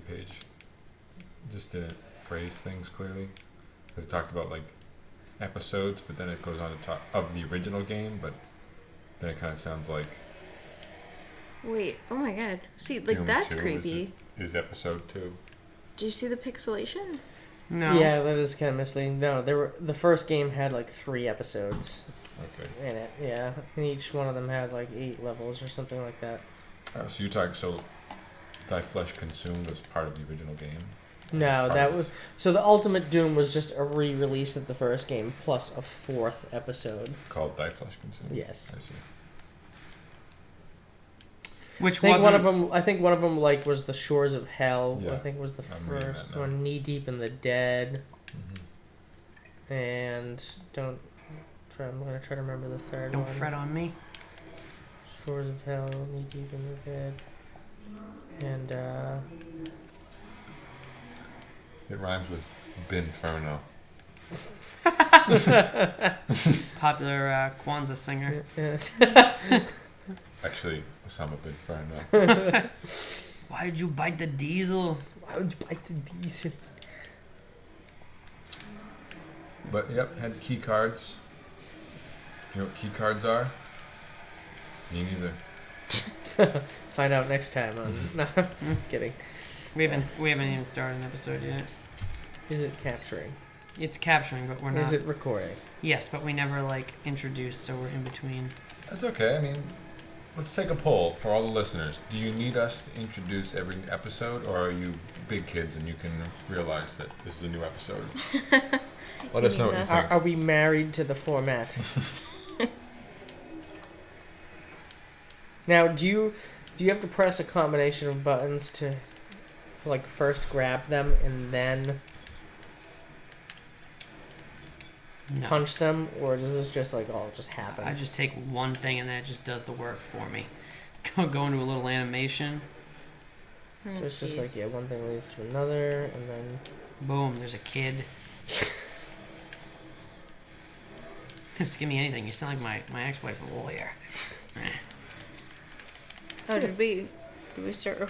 Wikipedia page just didn't phrase things clearly. Because it talked about like episodes, but then it goes on to talk of the original game, but then it kind of sounds like. Wait, oh my god. See, like, Doom that's 2 creepy. Is episode 2. Do you see the pixelation? No. Yeah, that is kind of misleading. No, the first game had like 3 episodes Okay. in it. Yeah, and each one of them had like 8 levels or something like that. So you're talking, so Thy Flesh Consumed was part of the original game? No, that was... So the Ultimate Doom was just a re-release of the first game, plus a 4th episode. Called Thy Flesh Consumed? Yes. I see. Which I think wasn't... one of them like was the Shores of Hell. Yeah, I think was the I'm reading first that now. one. Knee Deep in the Dead, Mm-hmm. and I'm gonna try to remember the third Don't one. fret on me. Shores of Hell, Knee Deep in the Dead, and It rhymes with Binferno. Popular Kwanzaa singer. Actually, Osama Binferno. Why did you bite the diesel? Why would you bite the diesel? But yep, had key cards. Do you know what key cards are? Me neither. Find out next time. No, I'm kidding. We haven't even started an episode yet. Is it capturing? It's capturing, but we're not. Is it recording? Yes, but we never like introduced, so we're in between. That's okay. I mean, let's take a poll for all the listeners. Do you need us to introduce every episode, or are you big kids and you can realize that this is a new episode? Let us know what you think. Are we married to the format? Now, do you have to press a combination of buttons to, like, first grab them and then No. punch them, or does this just like all just happen? I just take one thing and then it just does the work for me. Go into a little animation. So it's just like, yeah, one thing leads to another, and then Boom, there's a kid. Just give me anything. You sound like my ex-wife's a lawyer. Oh, did we start?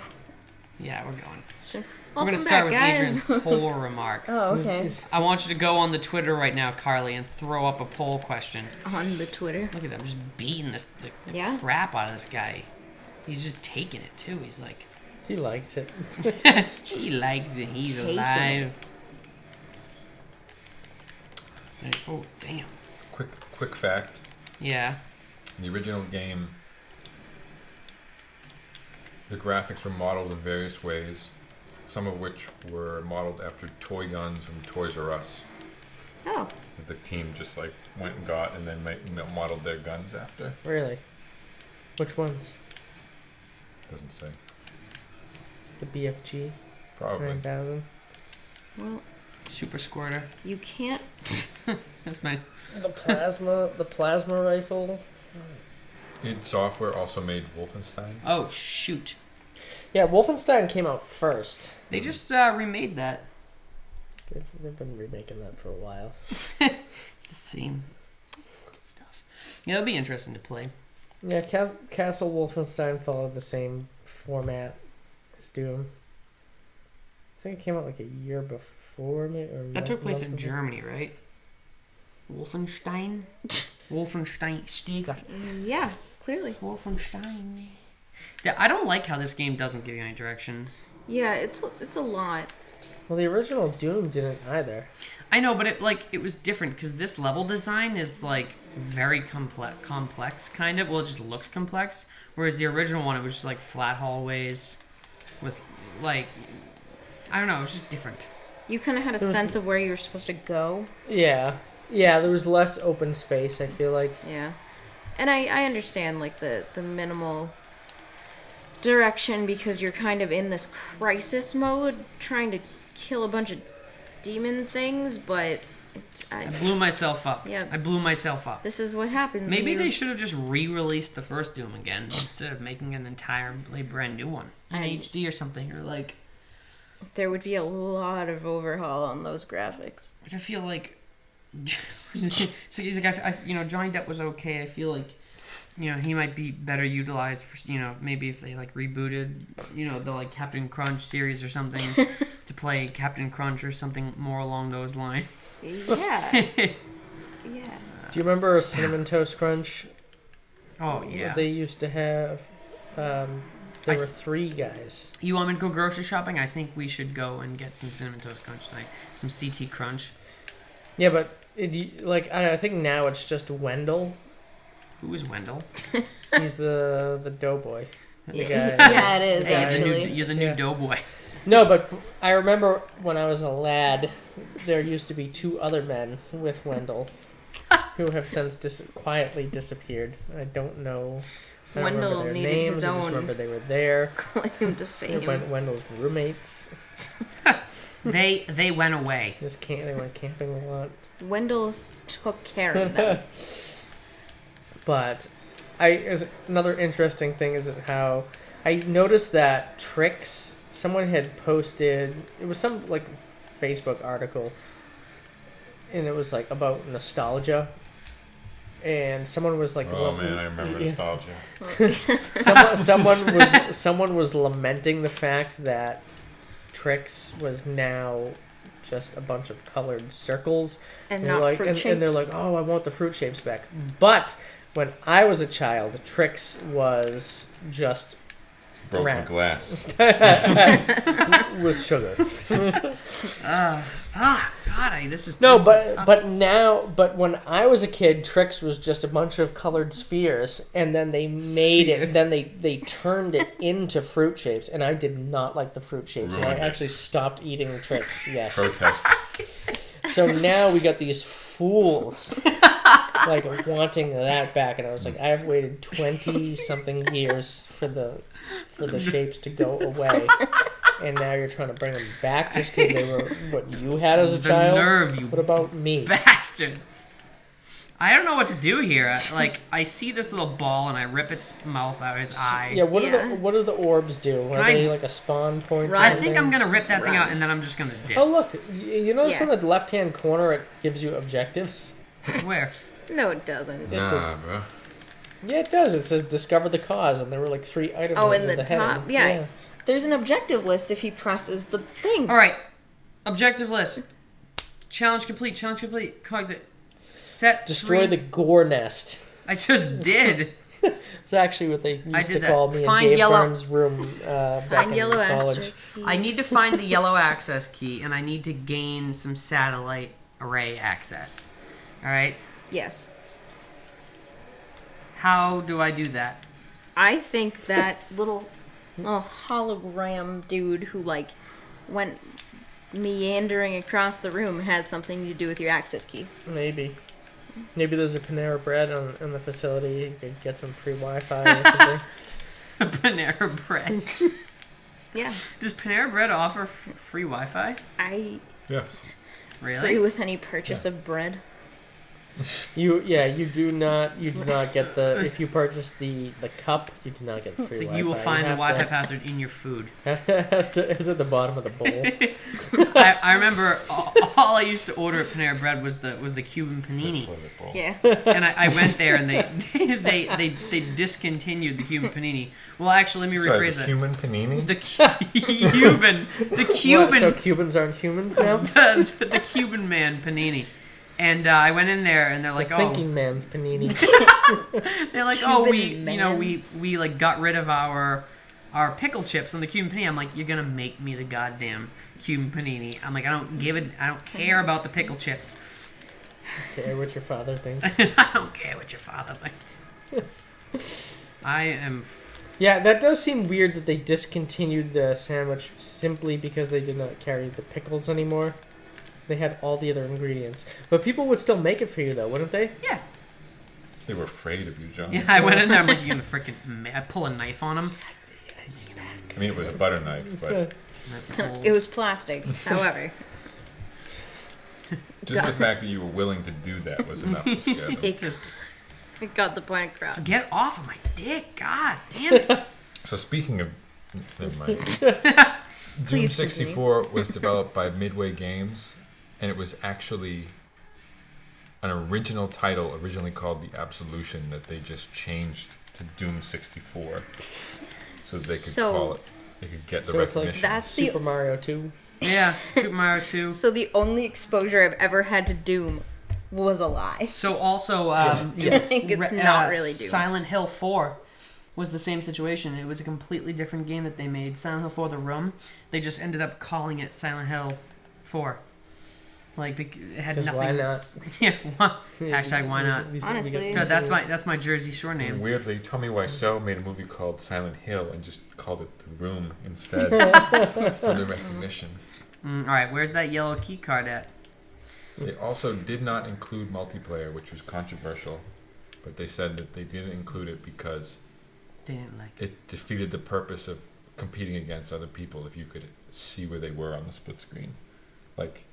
Yeah, we're going. Sure. We're going to Welcome start back, with guys. Adrian's poll remark. Oh, okay. I want you to go on the Twitter right now, Carly, and throw up a poll question. On the Twitter. Look at him just beating the Yeah. crap out of this guy. He's just taking it, too. He's like... he likes it. he likes it. He's Taking alive. Oh, damn. Quick fact. Yeah. In the original game, the graphics were modeled in various ways, some of which were modeled after toy guns from Toys R Us. Oh. That the team just like went and got and then modeled their guns after. Really? Which ones? Doesn't say. The BFG Probably. 9000. Well, Super Squirter. you can't. That's my... The plasma rifle. id Software also made Wolfenstein. Oh, shoot. Yeah, Wolfenstein came out first. They just remade that. They've been remaking that for a while. It's the same stuff. Yeah, it'll be interesting to play. Yeah, Castle Wolfenstein followed the same format as Doom. I think it came out like a year before me. Or That took place in month before. Germany, right? Wolfenstein? Wolfenstein Stiger. Yeah, clearly. Wolfenstein. Yeah, I don't like how this game doesn't give you any direction. Yeah, it's a lot. Well, the original Doom didn't either. I know, but it was different because this level design is like very complex kind of. Well, it just looks complex. Whereas the original one, it was just like flat hallways with like, I don't know, it was just different. You kind of had a sense of where you were supposed to go. Yeah. Yeah, there was less open space, I feel like. Yeah. And I understand, like, the minimal direction because you're kind of in this crisis mode trying to kill a bunch of demon things, but... I blew myself up. Yeah. I blew myself up. This is what happens. Maybe they should have just re-released the first Doom again instead of making an entirely brand new one in HD or something, or like... There would be a lot of overhaul on those graphics. Like, I feel like... so he's like, Johnny Depp was okay. I feel like he might be better utilized for, maybe if they like rebooted, the like Captain Crunch series or something to play Captain Crunch or something more along those lines. Yeah. Yeah. Do you remember Cinnamon Toast Crunch? Oh yeah. They used to have. There were 3 guys. You want me to go grocery shopping? I think we should go and get some Cinnamon Toast Crunch tonight. Some CT Crunch. Yeah, but I think now it's just Wendell. Who is Wendell? He's the doughboy. The guy. Yeah, it is, Hey, actually. you're the new doughboy. No, but I remember when I was a lad, there used to be 2 other men with Wendell who have since quietly disappeared. I don't know. I don't Wendell remember their needed names. his I just own remember they were there. claim to fame. Wendell's roommates. They went away. They went camping a lot. Wendell took care of them. But another interesting thing is how I noticed that Tricks, someone had posted, it was some like Facebook article, and it was like about nostalgia, and someone was like, Oh man, I remember nostalgia. someone was lamenting the fact that Tricks was now just a bunch of colored circles, And they're not like, fruit and they're shapes. like, oh, I want the fruit shapes back. But when I was a child, Trix was just Broken round. glass. with sugar. This is No, this is tough. but when I was a kid, Trix was just a bunch of colored spheres, and then they made it. Then they turned it into fruit shapes, and I did not like the fruit shapes, and I Ruined it. actually stopped eating Trix. Yes. Protest. So now we got these fools like wanting that back, and I was like, I have waited 20-something years for the shapes to go away, and now you're trying to bring them back just because they were what you had as a The child. nerve, you What about me? bastards. I don't know what to do here. I see this little ball and I rip its mouth out, his eye. Yeah, Yeah. what do the orbs do? Are I- they like a spawn point? Right. I kind of think thing? I'm gonna rip that thing Right. out and then I'm just gonna dip. Oh look, you notice Yeah. on the left-hand corner it gives you objectives. Where? No, it doesn't. Yes, Nah, bro. Yeah, it does. It says discover the cause, and there were like 3 items. Oh, in under the heading. top? Yeah. There's an objective list if he presses the thing. All right. Objective list. Challenge complete. Challenge complete. Set. Destroy 3. the gore nest. I just did. It's actually what they I used did to that. call me Find in Dave yellow- Burns' room back Find in yellow college. asterisk. I need to find the yellow access key and I need to gain some satellite array access. All right. Yes. How do I do that? I think that little hologram dude who like went meandering across the room has something to do with your access key. Maybe there's a Panera Bread in the facility. You could get some free Wi-Fi or something. Panera Bread. Yeah. Does Panera Bread offer free Wi-Fi? I Yes. Really? free with any purchase of bread. You do not get the if you purchase the cup, you do not get the free So Wi-Fi. you will find the have Wi-Fi to- password in your food. It's at the bottom of the bowl. I remember all I used to order at Panera Bread was the Cuban panini, Toilet bowl. Yeah. and I went there and they discontinued the Cuban panini. Well, actually, let me Sorry, rephrase the that. human panini? The Cuban, the What, Cuban, so Cubans aren't humans now? the Cuban man panini. And I went in there, and they're It's like, a thinking man's panini. they're like, Cuban we like got rid of our pickle chips on the Cuban panini. I'm like, you're gonna make me the goddamn Cuban panini. I'm like, I don't care about the pickle chips. Care what your father thinks. I don't care what your father thinks. I am. Yeah, that does seem weird that they discontinued the sandwich simply because they did not carry the pickles anymore. They had all the other ingredients. But people would still make it for you, though, wouldn't they? Yeah. They were afraid of you, John. Yeah, I went in there. I'm like, you're gonna freaking. I pull a knife on him. I mean, it was a butter knife, but It was plastic, however. just the fact that you were willing to do that was enough to scare them. It got the point across. Get off of my dick! God damn it! So speaking of, never mind. Doom Please 64 was developed by Midway Games, and it was actually an original title originally called The Absolution that they just changed to Doom 64 so they could call it. They could get the So recognition. it's like Super Mario 2. Yeah, Super Mario 2. So the only exposure I've ever had to Doom was a lie. So also, I think it's not really Doom. Silent Hill 4 was the same situation. It was a completely different game that they made. Silent Hill 4 The Room. They just ended up calling it Silent Hill 4. Like, it had Because nothing. why not? Yeah, hashtag why not. Honestly. No, that's my Jersey Shore name. Weirdly, Tommy Wiseau made a movie called Silent Hill and just called it The Room instead for the recognition. All right, where's that yellow key card at? They also did not include multiplayer, which was controversial, but they said that they didn't include it because They didn't like it. it defeated the purpose of competing against other people if you could see where they were on the split screen. Like,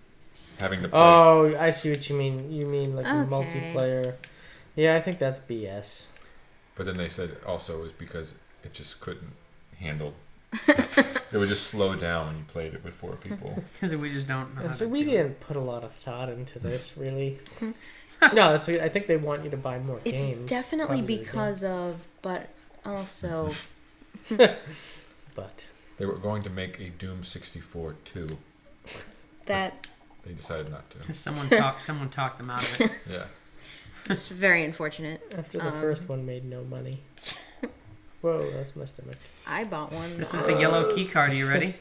having to play. Oh, I see what you mean. You mean like a Okay. multiplayer. Yeah, I think that's BS. But then they said also it was because it just couldn't handle. It would just slow down when you played it with 4 people. Because we just don't know how So to we do didn't put a lot of thought into this, really. No, I think they want you to buy more It's games. definitely Probably, because of, but also But They were going to make a Doom 64 2. that They decided not to. it. Someone talked them out of it. Yeah. it's very unfortunate. after the first one made no money. Whoa, that's my stomach. I bought one. This is the yellow key card. Are you ready?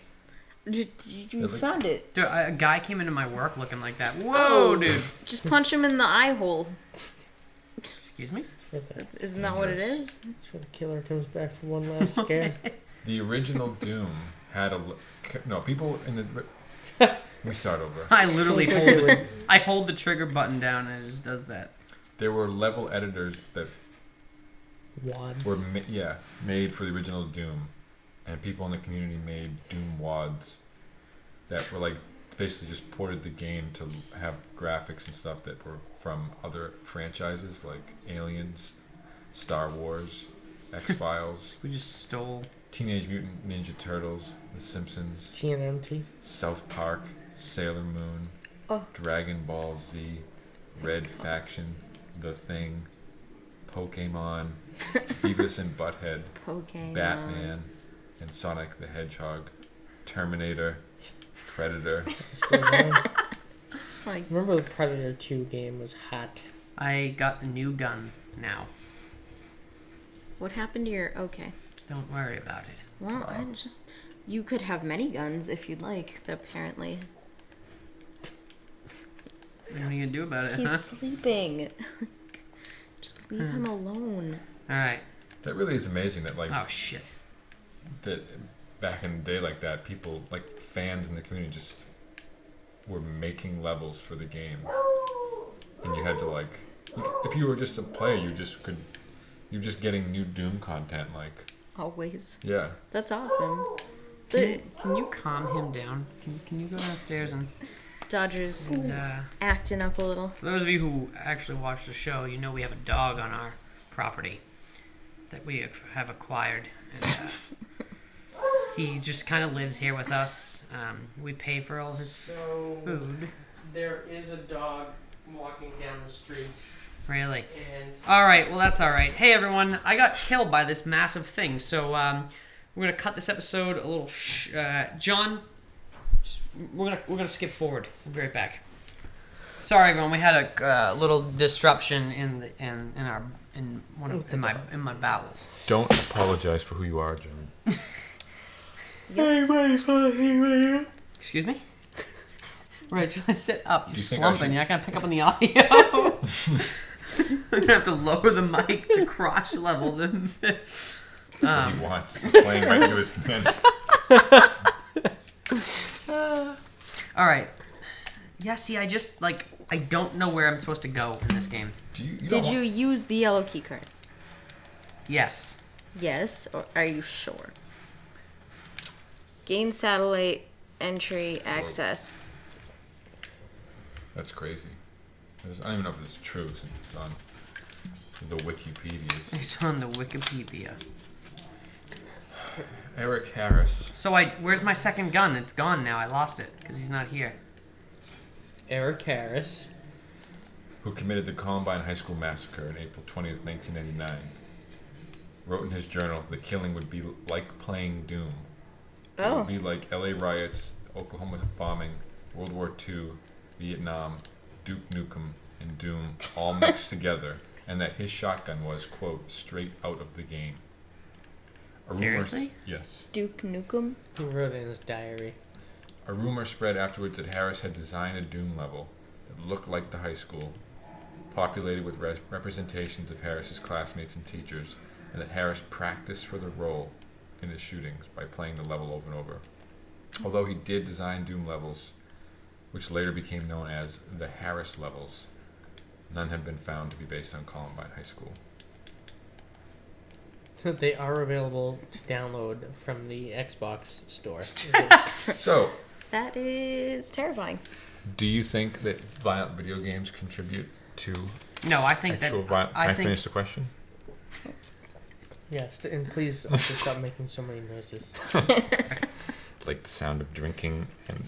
You found it. Dude, a guy came into my work looking like that. Whoa, Oh. dude. Just punch him in the eye hole. Excuse me? Isn't that what it is? That's where the killer comes back for one last scare. The original Doom had no people in the. Let me start over. I literally hold the trigger button down and it just does that. There were level editors that Wads. were made for the original Doom, and people in the community made Doom wads that were like basically just ported the game to have graphics and stuff that were from other franchises like Aliens, Star Wars, X-Files, We just stole. Teenage Mutant Ninja Turtles, The Simpsons, TNMT. South Park, Sailor Moon, Oh. Dragon Ball Z, Red Faction, The Thing, Pokemon, Beavis and Butthead, Pokemon. Batman, and Sonic the Hedgehog, Terminator, Predator. This goes on. Like, Remember the Predator 2 game was hot. I got a new gun now. what happened to your? Okay. Don't worry about it. Well, I just. You could have many guns if you'd like. Apparently, What are you going to do about it, he's huh? sleeping. Just leave him alone. All right. That really is amazing that like Oh, shit. that back in the day like that, people like fans in the community just were making levels for the game, and you had to like if you were just a player, you're just getting new Doom content like Always. yeah. That's awesome. Can you calm him down? Can you go downstairs and Dodgers uh, acting up a little. for those of you who actually watch the show, you know we have a dog on our property that we have acquired, and he just kind of lives here with us. We pay for all his food. There is a dog walking down the street, Really? and All right. Well, that's all right. Hey, everyone! I got killed by this massive thing, so we're gonna cut this episode a little. John, we're gonna skip forward. We'll be right back. Sorry, everyone. We had a little disruption in my bowels. Don't apologize for who you are, John. Excuse me. Right, so I sit up. You're Do you think I slumping. should- You're not gonna pick up on the audio. I'm gonna have to lower the mic to crotch level them. That's what he wants. It's playing right into his hands. All right. Yeah. See, I don't know where I'm supposed to go in this game. Did you use the yellow key card? Yes. Yes, or are you sure? Gain satellite entry access. That's crazy. I don't even know if it's true since it's on the Wikipedias. It's on the Wikipedia. Eric Harris. So where's my second gun? It's gone now. I lost it because he's not here. Eric Harris. who committed the Columbine High School massacre on April 20th, 1999, wrote in his journal the killing would be like playing Doom. It Oh. would be like LA riots, Oklahoma bombing, World War II, Vietnam, Duke Nukem, and Doom all mixed together, and that his shotgun was, quote, straight out of the game. Seriously? Yes. Duke Nukem. He wrote it in his diary. A rumor spread afterwards that Harris had designed a Doom level that looked like the high school, populated with representations of Harris's classmates and teachers, and that Harris practiced for the role in his shootings by playing the level over and over. Although he did design Doom levels, which later became known as the Harris levels, none have been found to be based on Columbine High School. They are available to download from the Xbox store. So, That is terrifying. do you think that violent video games contribute to No, I think actual that violence? Can I I think finish the question? Yes, and please also stop making so many noises. Like the sound of drinking and...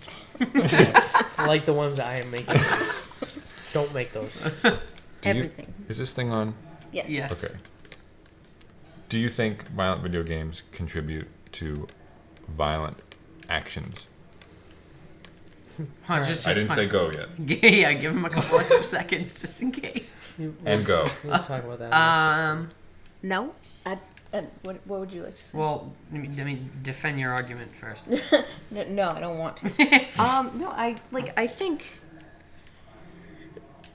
Yes, like the ones I am making. Don't make those. Do you- Everything. Is this thing on? Yes. yes. Okay. Do you think violent video games contribute to violent actions? Huh, just I didn't my- say go yet. Yeah, give him a couple extra seconds just in case. And go. We'll talk about that. In the next episode. No. What would you like to say? Well, I mean, defend your argument first. No, I don't want to. No, I think.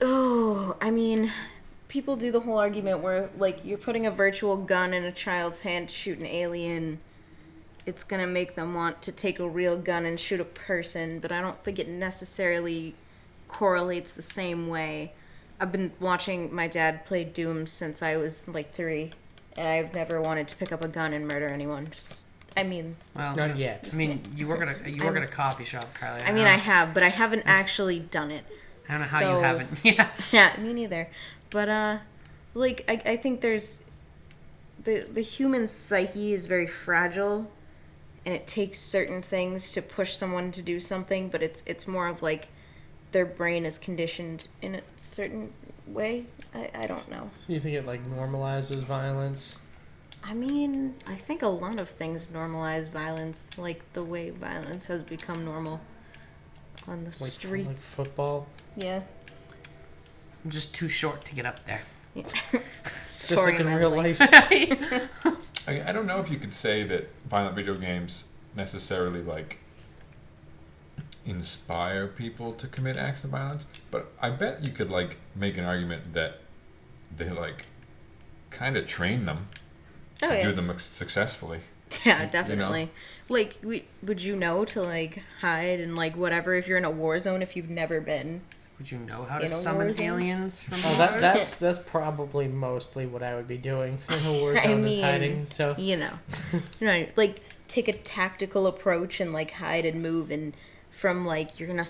Oh, I mean, people do the whole argument where, like, you're putting a virtual gun in a child's hand to shoot an alien. It's gonna make them want to take a real gun and shoot a person, but I don't think it necessarily correlates the same way. I've been watching my dad play Doom since I was, like, 3, and I've never wanted to pick up a gun and murder anyone. I mean, Well, Not yet. I mean, you work at a coffee shop, Carly. I mean, I have, but I haven't actually done it. I don't know how So- you haven't. Yeah. Yeah, me neither. But like I think there's the human psyche is very fragile, and it takes certain things to push someone to do something. But it's more of like their brain is conditioned in a certain way. I don't know. So you think it like normalizes violence? I mean, I think a lot of things normalize violence, like the way violence has become normal on the Like streets. football? Yeah. I'm just too short to get up there. Just like in real life. I don't know if you could say that violent video games necessarily like inspire people to commit acts of violence, but I bet you could like make an argument that they like kind of train them Oh, to yeah. do them successfully. Yeah, definitely. Like, would you know to, like, hide and, like, whatever if you're in a war zone if you've never been? Would you know how to In a war summon zone? aliens from Oh, Mars? that's probably mostly what I would be doing in a war I zone is mean, hiding. So You know. Like, take a tactical approach and, like, hide and move, and from, like, you're gonna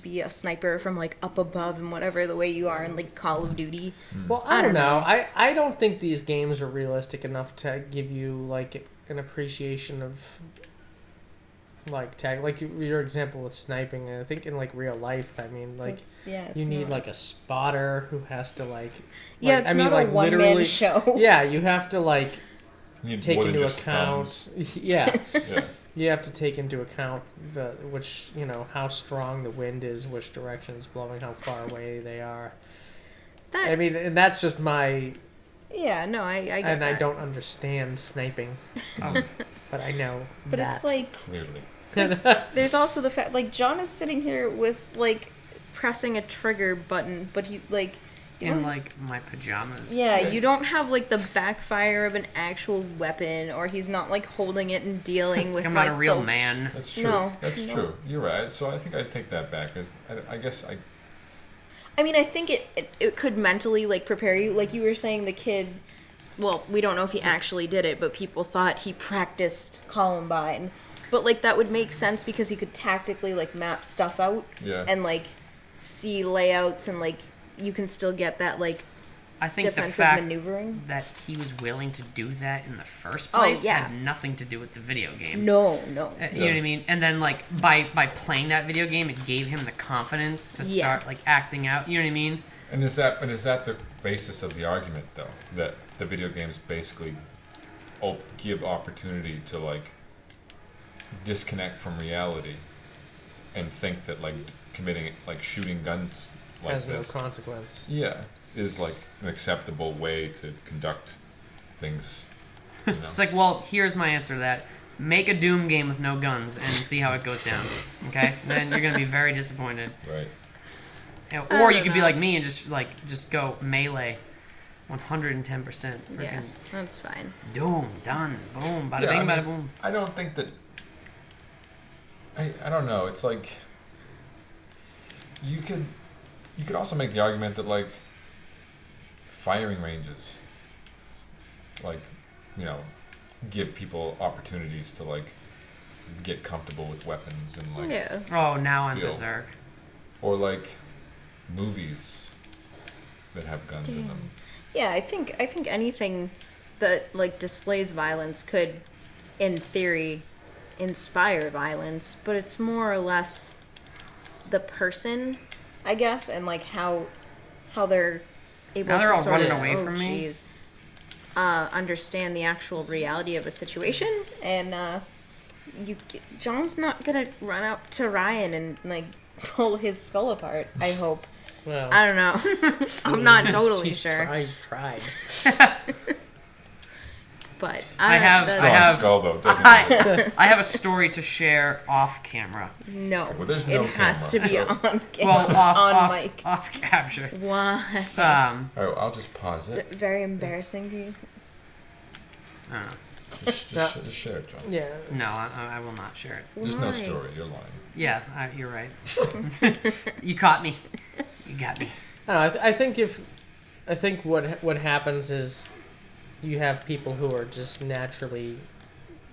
be a sniper from, like, up above and whatever, the way you are in, like, Call of Duty. well, I don't know. I don't think these games are realistic enough to give you like an appreciation of like your example with sniping. I think in like real life, I mean, like It's you need not- like a spotter who has to Yeah, like, it's I mean, not like a one-man literally show. Yeah, you have to like You need take more than into just account. thumbs. Yeah. Yeah. You have to take into account how strong the wind is, which direction it's blowing, how far away they are. That, I mean, and that's just my, yeah, no, I get and I that. don't understand sniping, but I know But that. it's like, Clearly. there's also the fact, like, John is sitting here with, like, pressing a trigger button, but he, like... In like my pajamas. Yeah, you don't have, like, the backfire of an actual weapon, or he's not, like, holding it and dealing with, I'm like, not a real the... man. That's true. No, That's no. true. You're right. So I think I'd take that back. I guess I... I mean, I think it could mentally, like, prepare you. Like you were saying, the kid... Well, we don't know if he actually did it, but people thought he practiced Columbine. But, like, that would make sense because he could tactically, like, map stuff out Yeah. and, like, see layouts and, like, you can still get that, like, I think the defensive fact maneuvering. that he was willing to do that in the first Oh, place yeah. had nothing to do with the video game. No. You know what I mean? And then like by playing that video game, it gave him the confidence to Yeah. start like acting out. You know what I mean? And is that the basis of the argument though? That the video games basically give opportunity to like disconnect from reality and think that like committing like shooting guns like Has this no consequence. is like an acceptable way to conduct things. You know? It's like, well, here's my answer to that. Make a Doom game with no guns and see how it goes down. Okay? Then you're gonna be very disappointed. Right. You know, I or you don't could be know. like me and just go melee, 110%. Freaking Yeah, that's fine. Doom done. Boom. Bada Yeah, bing. I mean, Bada boom. I don't think that. I don't know. It's like you could also make the argument that like firing ranges, like, you know, give people opportunities to like get comfortable with weapons and like, Yeah. Oh, now I'm Feel. berserk. or like movies that have guns in them. Yeah, I think anything that like displays violence could, in theory, inspire violence, but it's more or less the person, I guess, and like how they're able Now they're to all sort running of, away from me. geez, understand the actual reality of a situation, and John's not gonna run up to Ryan and like pull his skull apart. I hope. Well, I don't know. I'm not totally sure. He's tried. But I have- that's- I have- Skull though, doesn't it? I have a story to share off camera. no. Well, there's no it has camera, to be so- on Well, off on off mic. off capture. Why? Um, All right, I'll just pause Is it. it very embarrassing to you? I don't know. Just share it, John. Yeah. No, I will not share it. There's no Why? story. You're lying. Yeah, you're right. You caught me. You got me. I don't know. I think what happens is you have people who are just naturally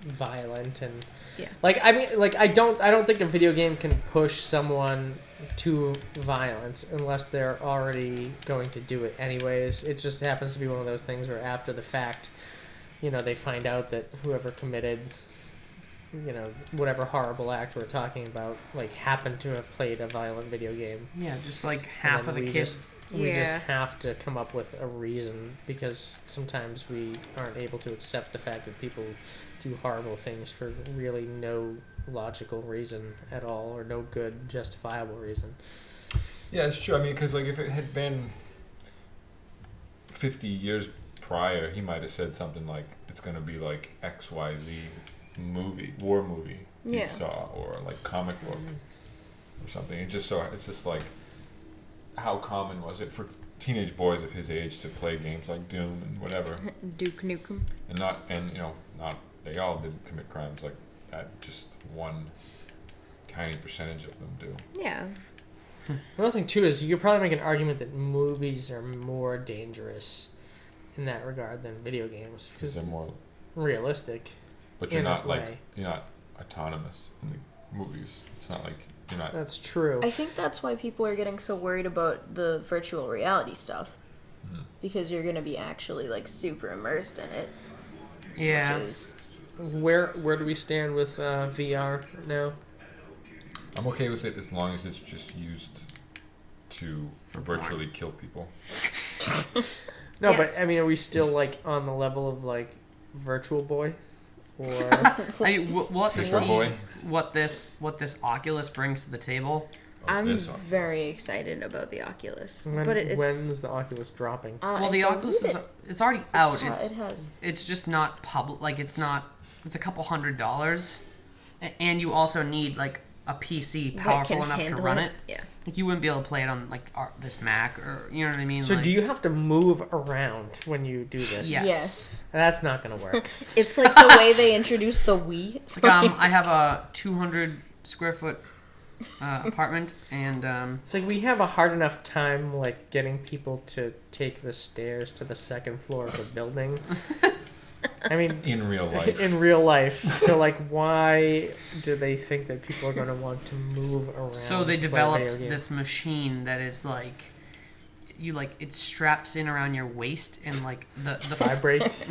violent and Yeah. like I don't think a video game can push someone to violence unless they're already going to do it anyways. It just happens to be one of those things where after the fact, you know, they find out that whoever committed, you know, whatever horrible act we're talking about, like, happened to have played a violent video game. Yeah, just like And half then of the we kids. we just Yeah. have to come up with a reason, because sometimes we aren't able to accept the fact that people do horrible things for really no logical reason at all, or no good justifiable reason. Yeah, it's true. I mean, because like if it had been 50 years prior, he might have said something like, "It's going to be like XYZ war movie he Yeah. saw, or like comic book or something." It's just like, how common was it for teenage boys of his age to play games like Doom and whatever, Duke Nukem. and not they all did commit crimes like that. Just one tiny percentage of them do. Yeah. Another thing too is you could probably make an argument that movies are more dangerous in that regard than video games, Because because they're more, realistic. but you're in not its like way. you're not autonomous in the movies. It's not like you're not. That's true. I think that's why people are getting so worried about the virtual reality stuff. Mhm. Because you're going to be actually like super immersed in it. Yeah. Which is, Where do we stand with VR now? I'm okay with it as long as it's just used to For virtually kill people. No, Yes. but I mean, are we still like on the level of like Virtual Boy, or I mean, we'll have to Mr. see Boy. what this Oculus brings to the table. I'm This one. very excited about the Oculus. when, but it's when's the Oculus dropping? Well, I the Oculus believe is it's already out. it has. It's just not public. Like it's a couple $100s, and you also need like a PC that powerful can enough to handle run it. it. Yeah. Like you wouldn't be able to play it on like this Mac, or you know what I mean. So like, do you have to move around when you do this? Yes. Yes. That's not gonna work. It's like the way they introduced the Wii. It's like, I have a 200 square foot apartment, and It's like we have a hard enough time like getting people to take the stairs to the second floor of the building. I mean, In real life. in real life. So like, why do they think that people are going to want to move around? so they to play developed video games? this machine that is like you like it straps in around your waist and like the Vibrates.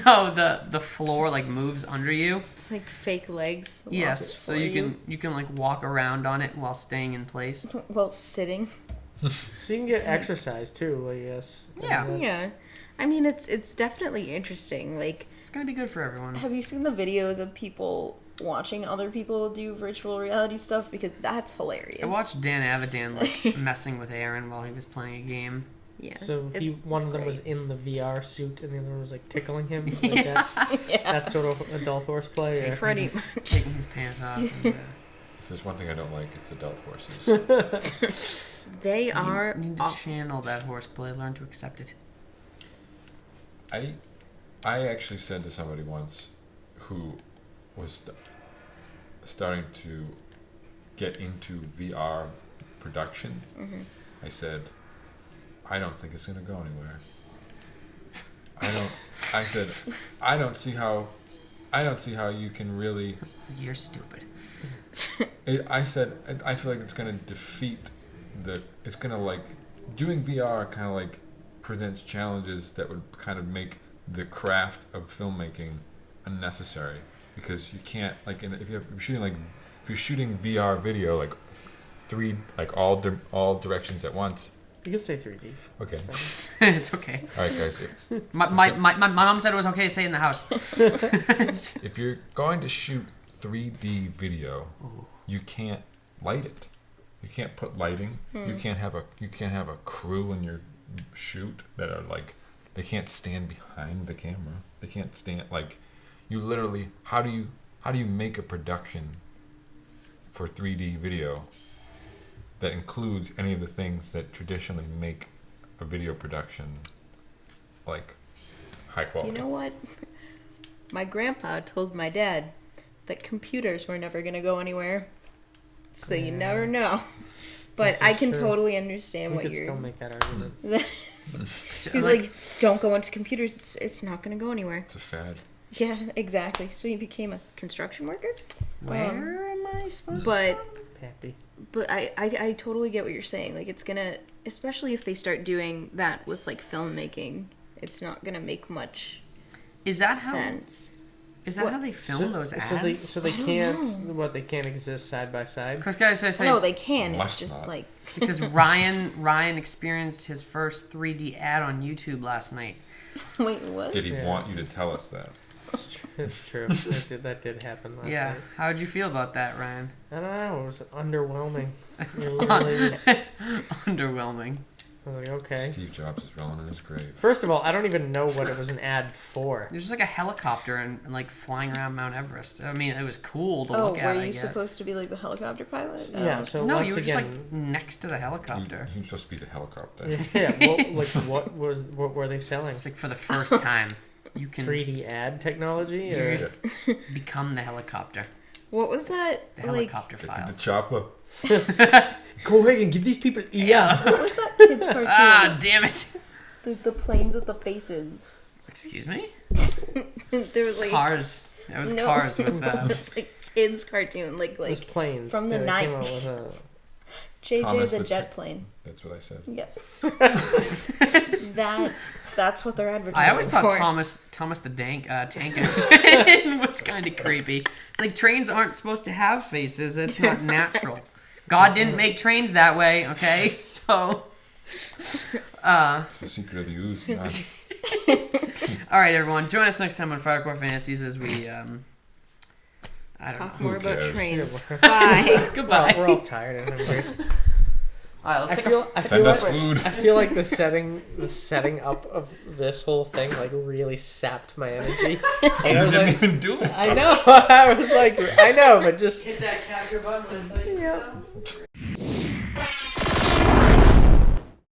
no, the floor like moves under you. It's like fake legs. Yes, so you can like walk around on it while staying in place. While sitting. So you can get exercise too, I guess. Yeah. Yeah. I mean, it's definitely interesting. Like, It's gonna be good for everyone. have you seen the videos of people watching other people do virtual reality stuff? Because that's hilarious. I watched Dan Avidan like messing with Aaron while he was playing a game. Yeah. So one of them was in the VR suit, and the other one was like tickling him, like yeah. that sort of adult horseplay. Or... Pretty much. Taking his pants off. And, If there's one thing I don't like, it's adult horses. They are. You need to channel that horseplay. Learn to accept it. I actually said to somebody once who was starting to get into VR production, I said, I don't think it's going to go anywhere. I don't see how you can really. So you're stupid. I said, I feel like it's going to defeat it's going to like, doing VR kind of like presents challenges that would kind of make the craft of filmmaking unnecessary, because you can't, like, if you're shooting VR video, like all directions at once. You can say 3D. Okay. It's okay. All right, guys. My mom said it was okay to stay in the house. If you're going to shoot 3D video, you can't light it. You can't put lighting. You can't have a crew in your shoot that are like, they can't stand behind the camera. They can't stand, like, you literally, how do you make a production for 3D video that includes any of the things that traditionally make a video production like high quality? You know what? My grandpa told my dad that computers were never going to go anywhere. So you never know. But I can totally understand what you could you're... still make that argument. He was like, don't go into computers. It's not going to go anywhere. It's a fad. Yeah, exactly. So he became a construction worker. Where am I supposed But Pappy. But I totally get what you're saying. Like, it's gonna, especially if they start doing that with like filmmaking, it's not gonna make much Is that sense. Is that how they film those ads? So they can't they can't exist side by side. Because guys, I say No, they can. It's Must just not. like because Ryan experienced his first 3D ad on YouTube last night. wait, what? Did he want you to tell us that? It's true. That did happen last Yeah, night. how did you feel about that, Ryan? I don't know. It was underwhelming. It really was. I Underwhelming. was like, okay. Steve Jobs is rolling in his grave. First of all, I don't even know what it was an ad for. There's just like a helicopter and like flying around Mount Everest. I mean, it was cool to Oh, look at. were I you guess. supposed to be like the helicopter pilot? Yeah. So No, once you were again, just like next to the helicopter. He was supposed to be the helicopter. yeah. What were they selling? It's like for the first time, you can 3D ad technology, or become the helicopter. What was that? The Like, helicopter Get to the files. chopper. go ahead and give these people what was that kid's cartoon? Ah, damn it! The planes with the faces. Excuse me? There was like Cars. That was No. Cars with it's like kids cartoon, it was planes from the They came out with a- 90s. JJ Thomas the the jet plane. That's what I said. Yes. That's what they're advertising. I always thought for. Thomas the tank engine was kind of creepy. It's like trains aren't supposed to have faces. It's not natural. God didn't make trains that way, okay? So, It's the secret of the ooze, John. all right, everyone, join us next time on FireCore Fantasies as we, I don't know. Talk more Who about cares? trains. Yeah, Bye. Goodbye. we're all tired and hungry. All right, let's I take feel Send us like, food. I feel like the setting up of this whole thing like really sapped my energy. Like, I You was didn't like, even do it. I know. I was like, I know, but just hit that capture button when it's like, Yep.